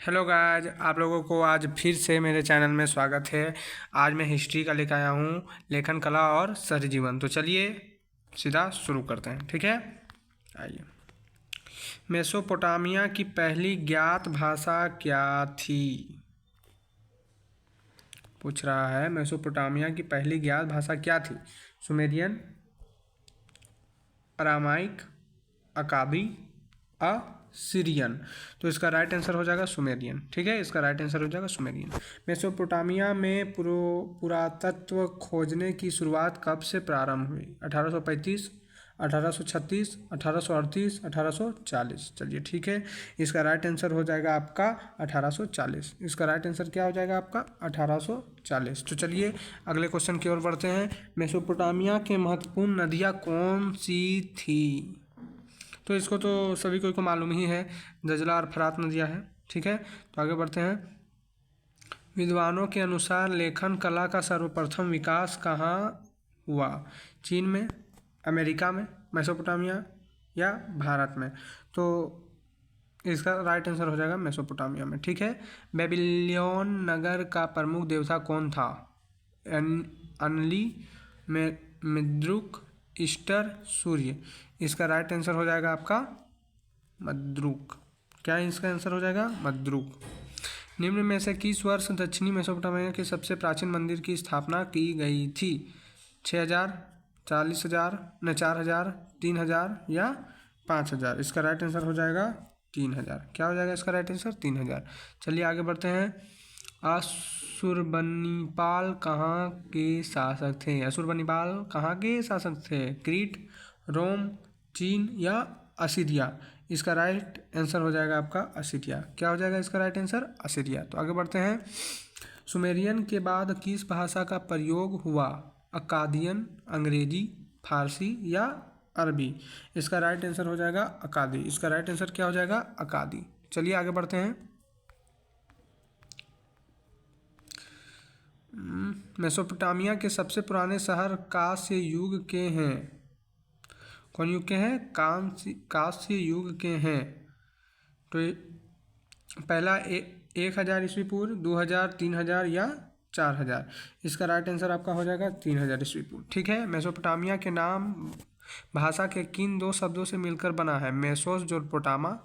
Hello guys, आप लोगों को आज फिर से मेरे चैनल में स्वागत है। आज मैं हिस्ट्री का लेकर आया हूँ, लेखन कला और शहरी जीवन। तो चलिए सीधा शुरू करते हैं, ठीक है। आइए। मेसोपोटामिया की पहली ज्ञात भाषा क्या थी? पूछ रहा है, मेसोपोटामिया की पहली ज्ञात भाषा क्या थी? Sumerian, Aramaic, Akkadian, Syrian. तो इसका राइट आंसर हो जाएगा सुमेरियन, ठीक है। इसका राइट आंसर हो जाएगा सुमेरियन। मेसोपोटामिया में पुरातत्व खोजने की शुरुआत कब से प्रारंभ हुई? 1835, 1836, 1838, 1840। चलिए ठीक है, इसका राइट आंसर हो जाएगा आपका 1840। इसका राइट आंसर क्या हो जाएगा आपका? 1840। तो चलिए अगले क्वेश्चन की ओर बढ़ते हैं। मेसोपोटामिया के महत्वपूर्ण नदियाँ कौन सी थी? तो इसको तो सभी को मालूम ही है, दजला और फरात नदियाँ हैं, ठीक है। तो आगे बढ़ते हैं। विद्वानों के अनुसार लेखन कला का सर्वप्रथम विकास कहाँ हुआ? चीन में, अमेरिका में, मेसोपोटामिया या भारत में? तो इसका राइट आंसर हो जाएगा मेसोपोटामिया में, ठीक है। बेबीलोन नगर का प्रमुख देवता कौन था? अनली, मिद्रुक, ईस्टर, सूर्य। इसका राइट आंसर हो जाएगा आपका मद्रुक। क्या इसका आंसर हो जाएगा? मद्रुक। निम्न में से किस वर्ष दक्षिणी मेसोपोटामिया के सबसे प्राचीन मंदिर की स्थापना की गई थी? 6000, 40,000, न 4000, 3000 या 5000? इसका राइट आंसर हो जाएगा 3000। क्या हो जाएगा इसका राइट आंसर? 3000। चलिए आगे बढ़ते हैं। अशुरबनिपाल कहाँ के शासक थे? अशुरबनिपाल कहाँ के शासक थे? क्रीट, रोम, चीन या असीरिया? इसका राइट आंसर हो जाएगा आपका असीरिया। क्या हो जाएगा इसका राइट आंसर? असीरिया। तो आगे बढ़ते हैं। सुमेरियन के बाद किस भाषा का प्रयोग हुआ? अकादियन, अंग्रेजी, फारसी या अरबी? इसका राइट आंसर हो जाएगा अकादी। इसका राइट आंसर क्या हो जाएगा? अकादी। चलिए आगे बढ़ते हैं। मेसोपोटामिया के सबसे पुराने शहर कांस्य युग के हैं। कौन युग के हैं? कांस्य युग के हैं। तो पहला 1000 ईस्वी पूर्व, 2000, 3000 या 4000? इसका राइट आंसर आपका हो जाएगा 3000 ईस्वी पूर्व, ठीक है। मेसोपोटामिया के नाम भाषा के किन दो शब्दों से मिलकर बना है? मेसोस जो पोटामा,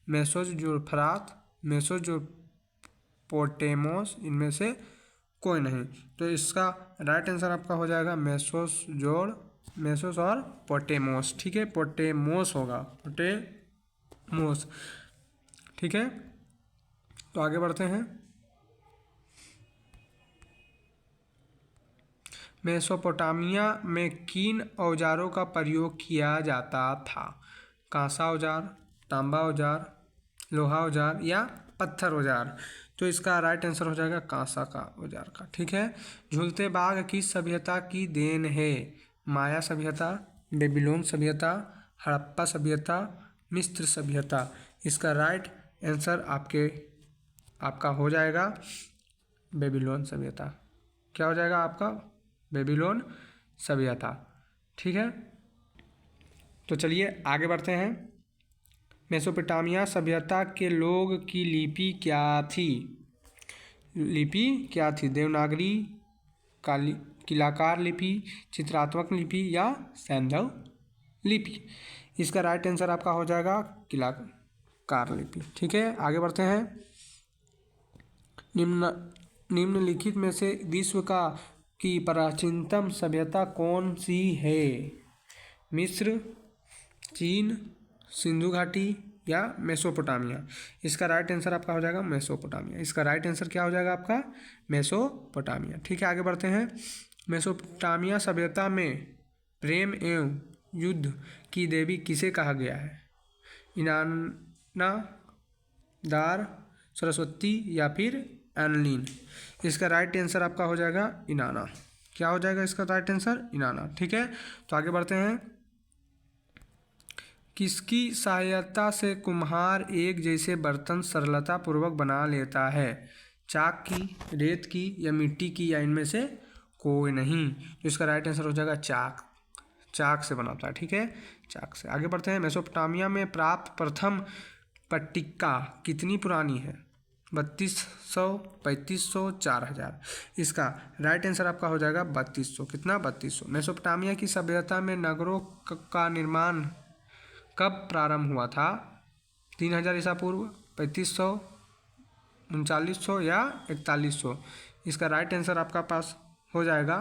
मेसोस जो फरात, मेसोस जो पोटेमोस। इनमें से कोई नहीं। तो इसका राइट आंसर आपका हो जाएगा मेसोस और पोटेमोस, ठीक है। पोटेमोस होगा, पोटेमोस, ठीक है। तो आगे बढ़ते हैं। मेसोपोटामिया में किन औजारों का प्रयोग किया जाता था? कांसा औजार, तांबा औजार, लोहा औजार या पत्थर औजार? तो इसका राइट आंसर हो जाएगा कांसा का औजार का, ठीक है। झूलते बाग किस सभ्यता की देन है? माया सभ्यता, बेबीलोन सभ्यता, हड़प्पा सभ्यता, मिस्र सभ्यता? इसका राइट आंसर आपका हो जाएगा बेबीलोन सभ्यता। क्या हो जाएगा आपका? बेबीलोन सभ्यता, ठीक है। तो चलिए आगे बढ़ते हैं। मेसोपोटामिया सभ्यता के लोग की लिपि क्या थी? लिपि क्या थी? देवनागरी, किलाकार लिपि, चित्रात्मक लिपि या सैंधव लिपि? इसका राइट आंसर आपका हो जाएगा किलाकार लिपि, ठीक है। आगे बढ़ते हैं। निम्नलिखित में से विश्व की प्राचीनतम सभ्यता कौन सी है? मिस्र, चीन, सिंधु घाटी या मेसोपोटामिया? इसका राइट आंसर आपका हो जाएगा मेसोपोटामिया। इसका राइट आंसर क्या हो जाएगा आपका? मेसोपोटामिया, ठीक है। आगे बढ़ते हैं। मेसोपोटामिया सभ्यता में प्रेम एवं युद्ध की देवी किसे कहा गया है? इनाना, दार, सरस्वती या फिर एनलिन? इसका राइट आंसर आपका हो जाएगा इनाना। क्या हो जाएगा इसका राइट आंसर? इनाना, ठीक है। तो आगे बढ़ते हैं। किसकी सहायता से कुम्हार एक जैसे बर्तन सरलता पूर्वक बना लेता है? चाक की, रेत की या मिट्टी की या इनमें से कोई नहीं? तो इसका राइट आंसर हो जाएगा चाक से बनाता है, ठीक है। चाक से। आगे बढ़ते हैं। मेसोपोटामिया में प्राप्त प्रथम पट्टिका कितनी पुरानी है? 3200, 3500, 4000। इसका राइट आंसर आपका हो जाएगा 3200। कितना? 3200। मेसोपोटामिया की सभ्यता में नगरों का निर्माण कब प्रारंभ हुआ था? 3000 ईसा पूर्व, 3500, 3900 या 4100। इसका राइट आंसर आपका पास हो जाएगा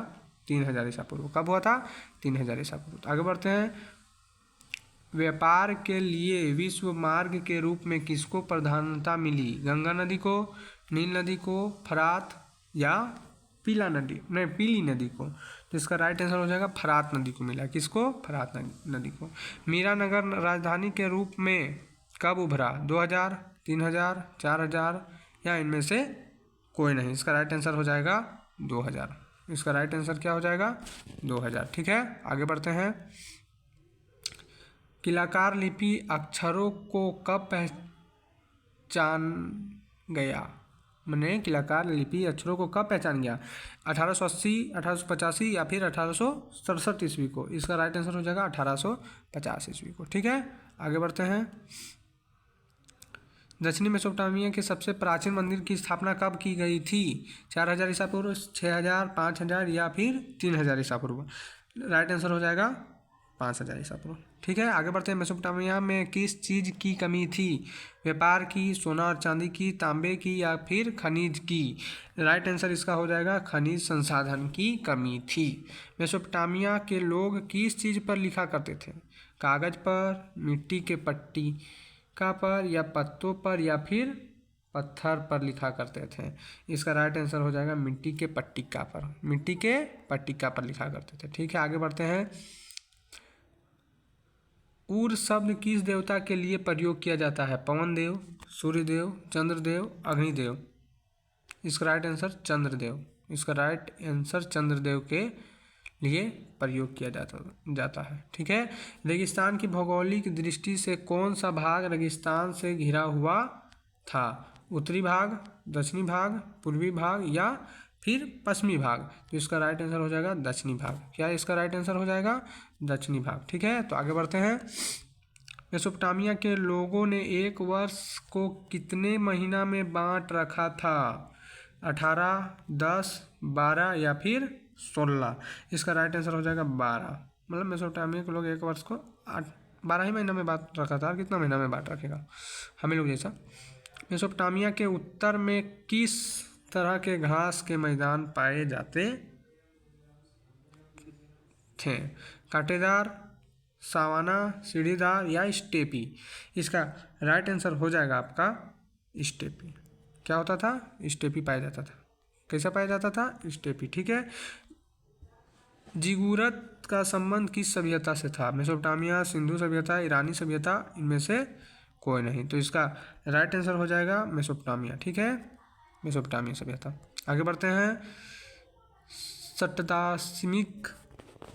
3000 ईसा पूर्व। कब हुआ था? 3000 ईसा पूर्व। आगे बढ़ते हैं। व्यापार के लिए विश्व मार्ग के रूप में किसको प्रधानता मिली? गंगा नदी को, नील नदी को, फरात या पीली नदी को। तो इसका राइट आंसर हो जाएगा फरात नदी को मिला। किसको? फरात नदी को। मीरानगर राजधानी के रूप में कब उभरा? 2000, 3000, 4000 या इनमें से कोई नहीं। इसका राइट आंसर हो जाएगा 2000। इसका राइट आंसर क्या हो जाएगा? 2000। ठीक है, आगे बढ़ते हैं। किलाकार लिपि अक्षरों को कब पहचान गया? मैंने किलाकार लिपि अक्षरों को कब पहचान गया? 1880, 1885 या फिर 1867 ईस्वी को। इसका राइट आंसर हो जाएगा 1850 ईस्वी को। ठीक है, आगे बढ़ते हैं। दक्षिणी मेसोपोटामिया के सबसे प्राचीन मंदिर की स्थापना कब की गई थी? 4000 ईसा पूर्व, 6000, 5000 या फिर 3000 ईसा पूर्व। राइट आंसर हो जाएगा 5000 ईसा पूर्व। ठीक है, आगे बढ़ते हैं। मेसोपोटामिया में किस चीज़ की कमी थी? व्यापार की, सोना और चांदी की, तांबे की या फिर खनिज की। राइट आंसर इसका हो जाएगा खनिज संसाधन की कमी थी। मेसोपोटामिया के लोग किस चीज़ पर लिखा करते थे? कागज़ पर, मिट्टी के पट्टिका पर या पत्तों पर या फिर पत्थर पर लिखा करते थे। इसका राइट आंसर हो जाएगा मिट्टी के पट्टिका पर। मिट्टी के पट्टिका पर लिखा करते थे। ठीक है, आगे बढ़ते हैं। उर शब्द किस देवता के लिए प्रयोग किया जाता है? पवन देव, सूर्यदेव, चंद्रदेव, अग्निदेव। इसका राइट आंसर चंद्रदेव। इसका राइट आंसर चंद्रदेव के लिए प्रयोग किया जाता है। ठीक है, रेगिस्तान की भौगोलिक दृष्टि से कौन सा भाग रेगिस्तान से घिरा हुआ था? उत्तरी भाग, दक्षिणी भाग, पूर्वी भाग या फिर पश्चिमी भाग। तो इसका राइट आंसर हो जाएगा दक्षिणी भाग। क्या इसका राइट आंसर हो जाएगा? दक्षिणी भाग। ठीक है, तो आगे बढ़ते हैं। मेसोपोटामिया के लोगों ने एक वर्ष को कितने महीना में बांट रखा था? 18, 10, 12 या फिर 16। इसका राइट आंसर हो जाएगा 12। मतलब मेसोपोटामिया के लोग एक वर्ष को 12 ही महीना में बांट रखा था। कितना महीना में बांट रखेगा हमें लोग जैसा। मेसोपोटामिया के उत्तर में किस तरह के घास के मैदान पाए जाते थे? कांटेदार, सावाना, सीढ़ीदार या स्टेपी। इसका राइट आंसर हो जाएगा आपका स्टेपी। क्या होता था? स्टेपी पाया जाता था। कैसा पाया जाता था? स्टेपी। ठीक है, जिगुरत का संबंध किस सभ्यता से था? मेसोपोटामिया, सिंधु सभ्यता, ईरानी सभ्यता, इनमें से कोई नहीं। तो इसका राइट आंसर हो जाएगा मेसोपोटामिया। ठीक है, मेसोपोटामिया सभ्यता। आगे बढ़ते हैं। सप्तदाशिमिक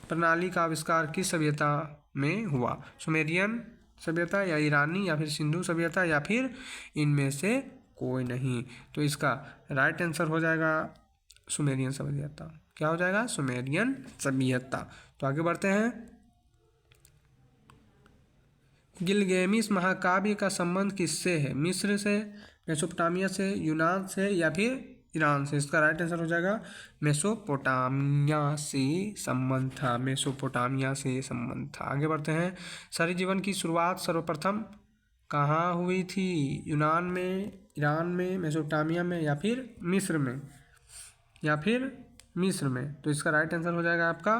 प्रणाली का आविष्कार किस सभ्यता में हुआ? सुमेरियन सभ्यता या ईरानी या फिर सिंधु सभ्यता या फिर इनमें से कोई नहीं। तो इसका राइट आंसर हो जाएगा सुमेरियन सभ्यता। क्या हो जाएगा? सुमेरियन सभ्यता। तो आगे बढ़ते हैं। गिलगेमिस महाकाव्य का संबंध किससे है? मिस्र से, मेसोपोटामिया से, यूनान से या फिर ईरान से। इसका राइट आंसर हो जाएगा मेसोपोटामिया से संबंध था। मेसोपोटामिया से संबंध था। आगे बढ़ते हैं। शहरी जीवन की शुरुआत सर्वप्रथम कहाँ हुई थी? यूनान में, ईरान में, मेसोपोटामिया में या फिर मिस्र में तो इसका राइट आंसर हो जाएगा आपका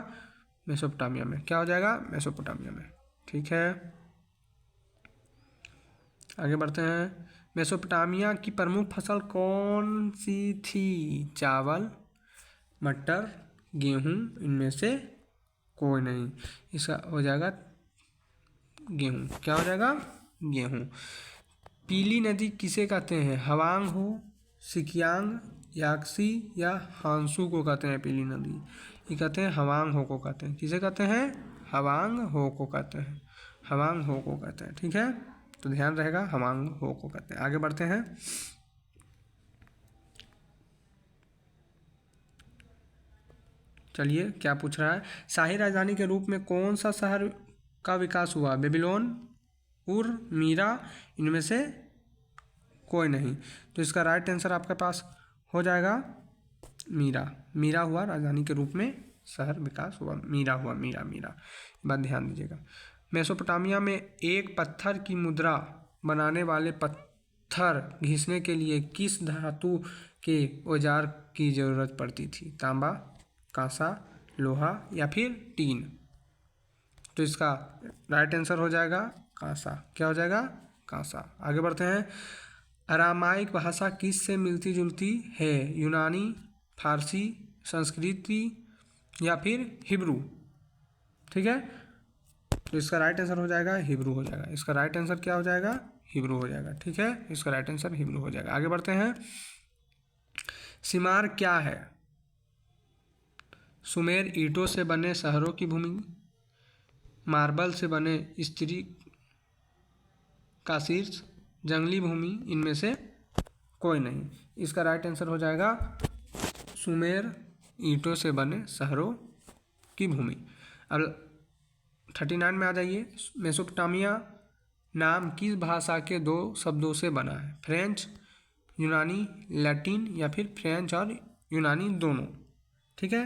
मेसोपोटामिया में। क्या हो जाएगा? मेसोपोटामिया में। ठीक है, आगे बढ़ते हैं। मेसोपोटामिया की प्रमुख फसल कौन सी थी? चावल, मटर, गेहूँ, इनमें से कोई नहीं। इसका हो जाएगा गेहूँ। क्या हो जाएगा? गेहूँ। पीली नदी किसे कहते हैं? हवांग हो, सिकियांग, याक्सी या हांसू को कहते हैं पीली नदी? ये कहते हैं हवांग हो को कहते हैं। किसे कहते हैं? हवांग हो को कहते हैं। हवांग हो को कहते हैं। ठीक है, तो ध्यान रहेगा हवांग हो को कहते हैं। आगे बढ़ते हैं। चलिए क्या पूछ रहा है। शाही राजधानी के रूप में कौन सा शहर का विकास हुआ? बेबीलोन, उर, मीरा, इनमें से कोई नहीं। तो इसका राइट आंसर आपके पास हो जाएगा मीरा। मीरा हुआ राजधानी के रूप में शहर विकास हुआ, मीरा हुआ, मीरा मीरा, बात ध्यान दीजिएगा। मेसोपोटामिया में एक पत्थर की मुद्रा बनाने वाले पत्थर घिसने के लिए किस धातु के औजार की जरूरत पड़ती थी? तांबा, कांसा, लोहा या फिर टीन? तो इसका राइट आंसर हो जाएगा कांसा। क्या हो जाएगा? कांसा। आगे बढ़ते हैं। अरामाइक भाषा किस से मिलती जुलती है? यूनानी, फारसी, संस्कृति या फिर हिब्रू? ठीक है, तो इसका राइट आंसर हो जाएगा हिब्रू हो जाएगा। इसका राइट आंसर क्या हो जाएगा? हिब्रू हो जाएगा। ठीक है, इसका राइट आंसर हिब्रू हो जाएगा। आगे बढ़ते हैं। सिमार क्या है? सुमेर ईंटों से बने शहरों की भूमि, मार्बल से बने स्त्री का शीर्ष, जंगली भूमि, इनमें से कोई नहीं। इसका राइट आंसर हो जाएगा सुमेर ईंटों से बने शहरों की भूमि। अब 39 में आ जाइए। मेसोपोटामिया नाम किस भाषा के 2 शब्दों से बना है? फ्रेंच, यूनानी, लैटिन या फिर फ्रेंच और यूनानी दोनों? ठीक है,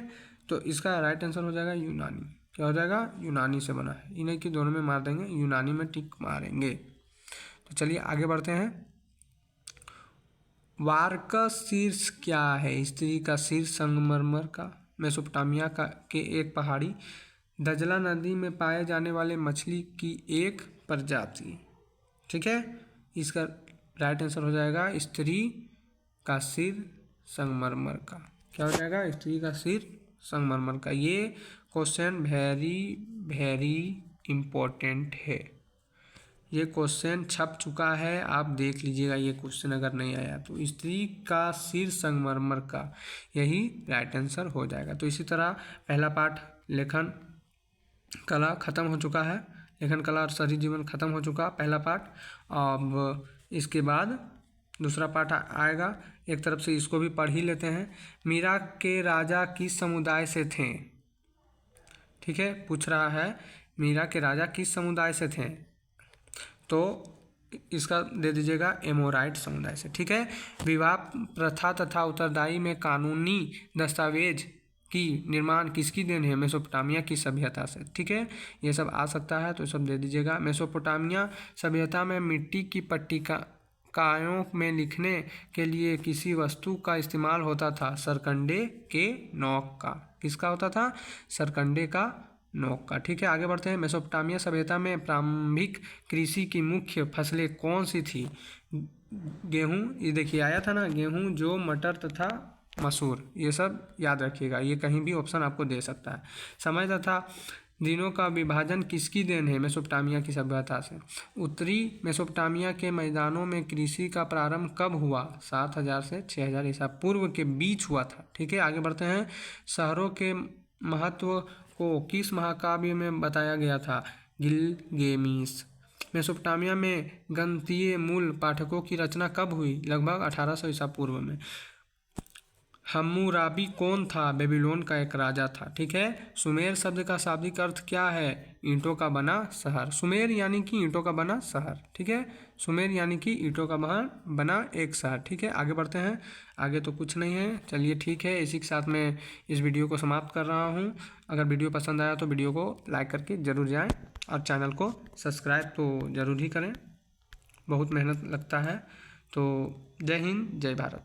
तो इसका राइट आंसर हो जाएगा यूनानी। क्या हो जाएगा? यूनानी से बना है। इन्हें कि दोनों में मार देंगे, यूनानी में टिक मारेंगे। तो चलिए आगे बढ़ते हैं। वार का शीर्ष क्या है? स्त्री का शीर्ष संगमरमर का, मेसोपोटामिया का के एक पहाड़ी, दजला नदी में पाए जाने वाले मछली की एक प्रजाति। ठीक है, इसका राइट आंसर हो जाएगा स्त्री का सिर संगमरमर का। क्या हो जाएगा? स्त्री का सिर संगमरमर का। ये क्वेश्चन वेरी वेरी इम्पोर्टेंट है। ये क्वेश्चन छप चुका है, आप देख लीजिएगा। ये क्वेश्चन अगर नहीं आया तो स्त्री का सिर संगमरमर का, यही राइट आंसर हो जाएगा। तो इसी तरह पहला पाठ लेखन कला खत्म हो चुका है। लेखन कला और शहरी जीवन खत्म हो चुका पहला पाठ। अब इसके बाद दूसरा पाठ आएगा। एक तरफ से इसको भी पढ़ ही लेते हैं। मीरा के राजा किस समुदाय से थे? ठीक है, पूछ रहा है मीरा के राजा किस समुदाय से थे? तो इसका दे दीजिएगा एमोराइट समुदाय से। ठीक है, विवाह प्रथा तथा उत्तरदायी में कानूनी दस्तावेज की निर्माण किसकी देन है? मेसोपोटामिया की सभ्यता से। ठीक है, ये सब आ सकता है तो सब दे दीजिएगा। मेसोपोटामिया सभ्यता में मिट्टी की पट्टिकाओं में लिखने के लिए किसी वस्तु का इस्तेमाल होता था? सरकंडे के नोक का। किसका होता था? सरकंडे का नोक का। ठीक है, आगे बढ़ते हैं। मेसोपोटामिया सभ्यता में प्रारंभिक कृषि की मुख्य फसलें कौन सी थी? गेहूँ, ये देखिए आया था ना, गेहूँ, जौ, मटर तथा मसूर। ये सब याद रखिएगा, ये कहीं भी ऑप्शन आपको दे सकता है। समय तथा दिनों का विभाजन किसकी देन है? मेसोपोटामिया की सभ्यता से। उत्तरी मेसोपोटामिया के मैदानों में कृषि का प्रारंभ कब हुआ? 7000 से 6000 ईसा पूर्व के बीच हुआ था। ठीक है, आगे बढ़ते हैं। शहरों के महत्व को किस महाकाव्य में बताया गया था? गिलगेमिस। मेसोपोटामिया में गणितीय मूल पाठकों की रचना कब हुई? लगभग 1800 ईसा पूर्व में। हम्मुराबी कौन था? बेबीलोन का एक राजा था। ठीक है, सुमेर शब्द का शाब्दिक अर्थ क्या है? ईंटों का बना शहर। सुमेर यानी कि ईंटों का बना शहर। ठीक है, सुमेर यानी कि ईंटों का बना एक शहर। ठीक है, आगे बढ़ते हैं। आगे तो कुछ नहीं है। चलिए ठीक है, इसी के साथ मैं इस वीडियो को समाप्त कर रहा हूँ। अगर वीडियो पसंद आया तो वीडियो को लाइक करके ज़रूर जाएँ और चैनल को सब्सक्राइब तो ज़रूर ही करें, बहुत मेहनत लगता है। तो जय हिंद, जय भारत।